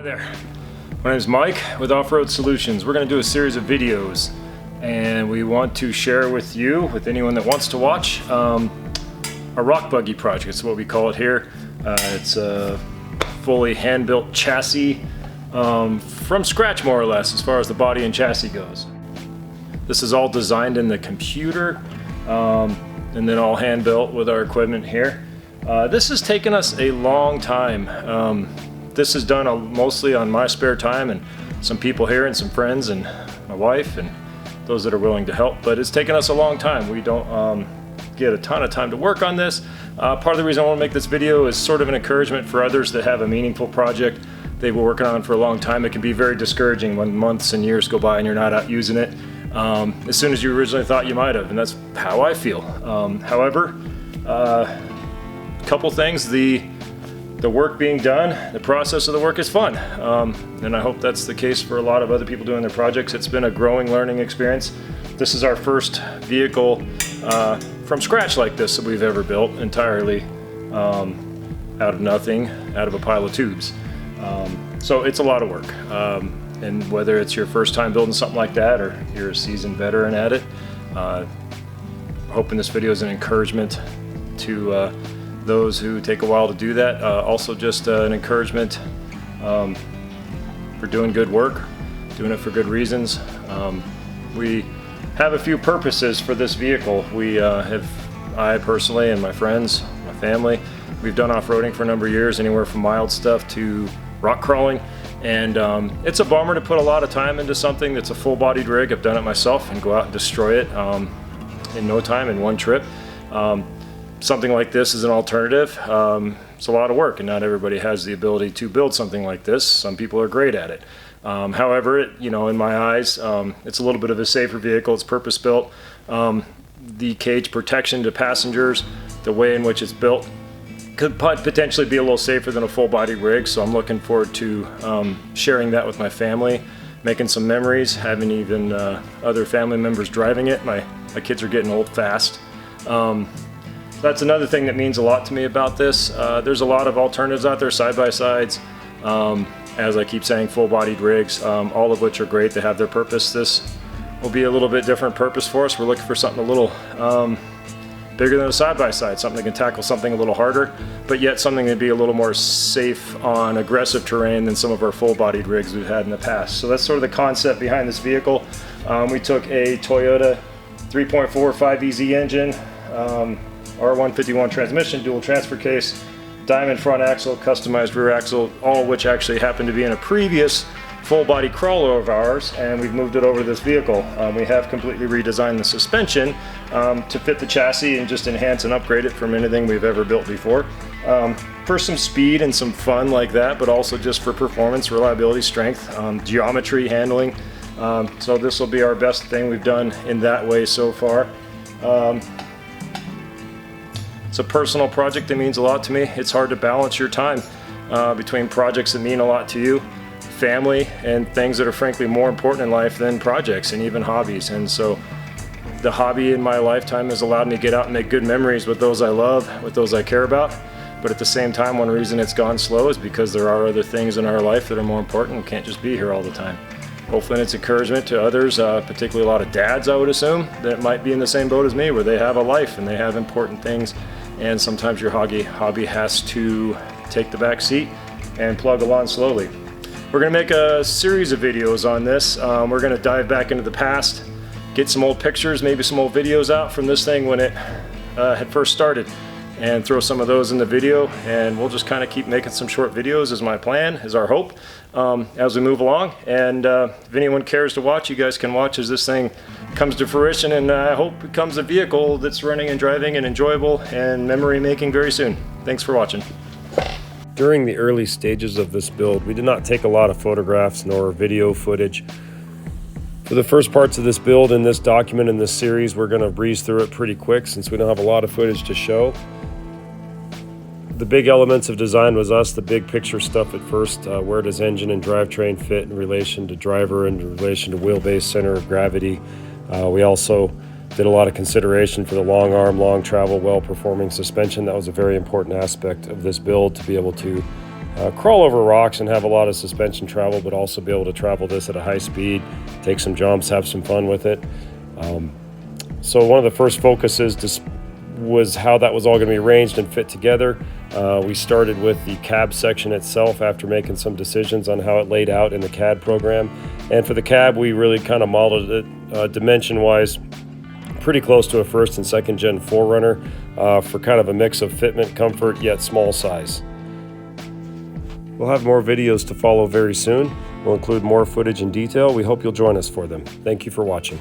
there. My name is Mike with Off-Road Solutions. We're going to do a series of videos and we want to share with you, with anyone that wants to watch, a rock buggy project. It's what we call it here. It's a fully hand-built chassis from scratch, more or less, as far as the body and chassis goes. This is all designed in the computer and then all hand-built with our equipment here. This has taken us a long time. This is done mostly on my spare time and some people here and some friends and my wife and those that are willing to help, but it's taken us a long time. We don't get a ton of time to work on this. Part of the reason I want to make this video is sort of an encouragement for others that have a meaningful project they've been working on for a long time. It can be very discouraging when months and years go by and you're not out using it as soon as you originally thought you might have, and that's how I feel. However, a couple things. The work being done, the process of the work is fun, and I hope that's the case for a lot of other people doing their projects. It's been a growing learning experience. This is our first vehicle from scratch like this that we've ever built entirely out of nothing, out of a pile of tubes. So it's a lot of work, and whether it's your first time building something like that or you're a seasoned veteran at it, hoping this video is an encouragement to those who take a while to do that. Also just an encouragement for doing good work, doing it for good reasons. We have a few purposes for this vehicle. I personally and my friends, my family, we've done off-roading for a number of years, anywhere from mild stuff to rock crawling, and it's a bummer to put a lot of time into something that's a full-bodied rig. I've done it myself and go out and destroy it in no time, in one trip. Something like this is an alternative. It's a lot of work, and not everybody has the ability to build something like this. Some people are great at it. However, in my eyes, it's a little bit of a safer vehicle. It's purpose-built. The cage protection to passengers, the way in which it's built, could potentially be a little safer than a full-body rig. So I'm looking forward to sharing that with my family, making some memories, having even other family members driving it. My kids are getting old fast. That's another thing that means a lot to me about this. There's a lot of alternatives out there, side-by-sides, as I keep saying, full-bodied rigs, all of which are great. They have their purpose. This will be a little bit different purpose for us. We're looking for something a little bigger than a side-by-side, something that can tackle something a little harder, but yet something that be a little more safe on aggressive terrain than some of our full-bodied rigs we've had in the past. So that's sort of the concept behind this vehicle. We took a Toyota 3.4 5EZ engine, R151 transmission, dual transfer case, diamond front axle, customized rear axle, all of which actually happened to be in a previous full body crawler of ours, and we've moved it over to this vehicle. We have completely redesigned the suspension to fit the chassis and just enhance and upgrade it from anything we've ever built before. For some speed and some fun like that, but also just for performance, reliability, strength, geometry, handling. So this will be our best thing we've done in that way so far. It's a personal project that means a lot to me. It's hard to balance your time between projects that mean a lot to you, family, and things that are frankly more important in life than projects and even hobbies. And so the hobby in my lifetime has allowed me to get out and make good memories with those I love, with those I care about. But at the same time, one reason it's gone slow is because there are other things in our life that are more important. We can't just be here all the time. Hopefully it's encouragement to others, particularly a lot of dads, I would assume, that might be in the same boat as me, where they have a life and they have important things. And sometimes your hobby has to take the back seat and plug along slowly. We're going to make a series of videos on this. We're going to dive back into the past, get some old pictures, maybe some old videos out from this thing when it had first started, and throw some of those in the video, and we'll just kind of keep making some short videos is my plan, is our hope, as we move along. And if anyone cares to watch, you guys can watch as this thing comes to fruition, and I hope it becomes a vehicle that's running and driving and enjoyable and memory making very soon. Thanks for watching. During the early stages of this build, we did not take a lot of photographs nor video footage. For the first parts of this build and this document in this series, we're going to breeze through it pretty quick since we don't have a lot of footage to show. The big elements of design was us, the big picture stuff at first. Where does engine and drivetrain fit in relation to driver and in relation to wheelbase center of gravity? We also did a lot of consideration for the long arm, long travel, well-performing suspension. That was a very important aspect of this build, to be able to crawl over rocks and have a lot of suspension travel, but also be able to travel this at a high speed, take some jumps, have some fun with it. So one of the first focuses was how that was all going to be arranged and fit together. We started with the cab section itself after making some decisions on how it laid out in the CAD program. And for the cab, we really kind of modeled it dimension-wise pretty close to a first and second gen 4Runner for kind of a mix of fitment, comfort, yet small size. We'll have more videos to follow very soon. We'll include more footage and detail. We hope you'll join us for them. Thank you for watching.